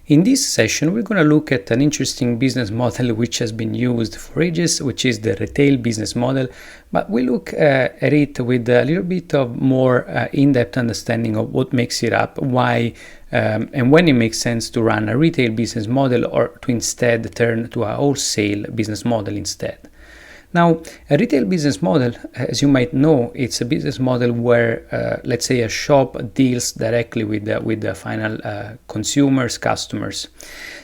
In this session, we're going to look at an interesting business model which has been used for ages, which is the retail business model. But we look at it with a little bit of more in-depth understanding of what makes it up, why, and when it makes sense to run a retail business model or to instead turn to a wholesale business model instead. Now, a retail business model, as you might know, it's a business model where, let's say, a shop deals directly with the final consumers, customers.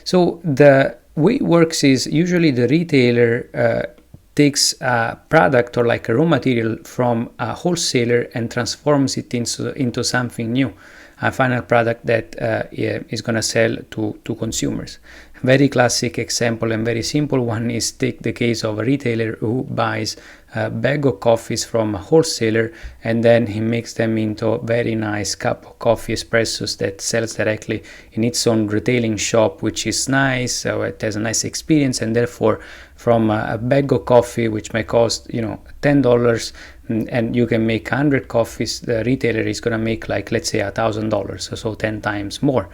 So the way it works is usually the retailer takes a product or like a raw material from a wholesaler and transforms it into something new, a final product that is going to sell to consumers. Very classic example and very simple one is take the case of a retailer who buys a bag of coffees from a wholesaler and then he makes them into a very nice cup of coffee espressos that sells directly in its own retailing shop, which is nice, so it has a nice experience, and therefore from a bag of coffee which may cost $10 and you can make 100 coffees, the retailer is going to make like, let's say, $1,000, so 10 times more.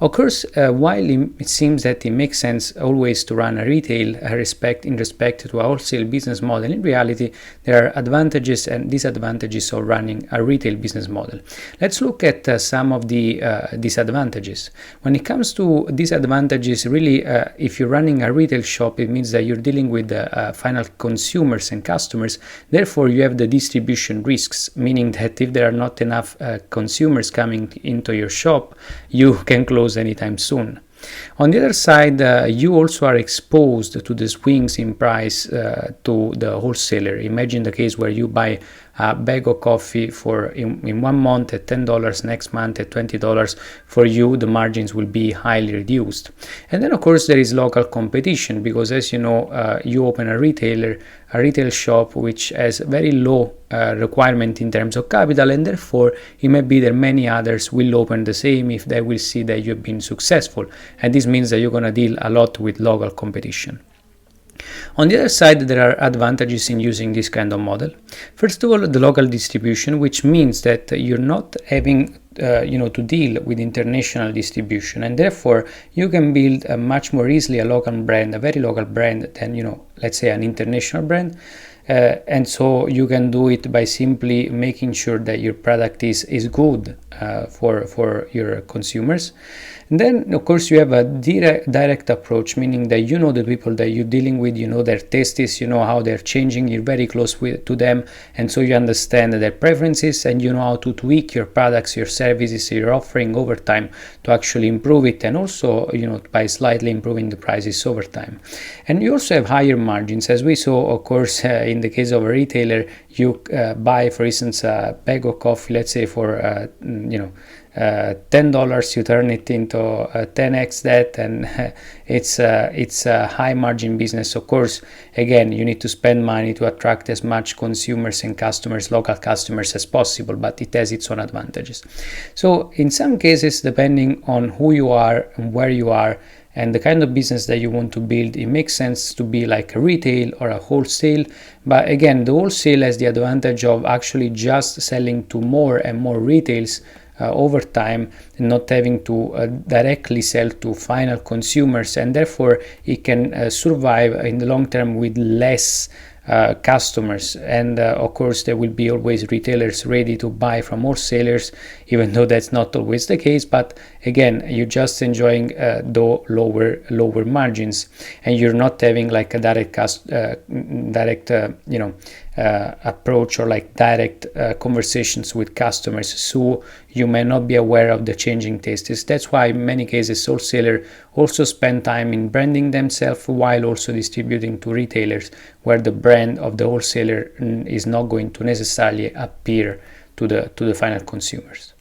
Of course, while it seems that it makes sense always to run a retail in respect to a wholesale business model, in reality there are advantages and disadvantages of running a retail business model. Let's look at some of the disadvantages. When it comes to disadvantages, really, if you're running a retail shop, it means that you're dealing with the final consumers and customers. Therefore, you have the distribution risks, meaning that if there are not enough consumers coming into your shop, you can close anytime soon. On the other side, you also are exposed to the swings in price to the wholesaler. Imagine the case where you buy a bag of coffee in 1 month at $10, next month at $20. For you, the margins will be highly reduced. And then, of course, there is local competition because, as you know, you open a retail shop which has very low requirement in terms of capital, and therefore it may be that many others will open the same if they will see that you've been successful, and this means that you're going to deal a lot with local competition. On the other side, there are advantages in using this kind of model. First of all, the local distribution, which means that you're not having to deal with international distribution, and therefore you can build a much more easily a local brand, a very local brand than let's say an international brand. And so you can do it by simply making sure that your product is good for your consumers. And then, of course, you have a direct approach, meaning that you know the people that you're dealing with, you know their tastes, you know how they're changing, you're very close to them, and so you understand their preferences, and you know how to tweak your products, your services, your offering over time to actually improve it, and also by slightly improving the prices over time. And you also have higher margins, as we saw, of course, in the case of a retailer. You buy, for instance, a bag of coffee, let's say for $10, you turn it into 10x that, and it's a high margin business. Of course, again, you need to spend money to attract as much consumers and customers, local customers, as possible, but it has its own advantages. So in some cases, depending on who you are and where you are and the kind of business that you want to build, it makes sense to be like a retail or a wholesale. But again, the wholesale has the advantage of actually just selling to more and more retails over time, and not having to directly sell to final consumers, and therefore it can survive in the long term with less customers. And of course, there will be always retailers ready to buy from wholesalers, even though that's not always the case. But again, you're just enjoying the lower margins, and you're not having like a direct approach or like direct conversations with customers, so you may not be aware of the changing tastes. That's why in many cases wholesalers also spend time in branding themselves while also distributing to retailers, where the brand of the wholesaler is not going to necessarily appear to the final consumers.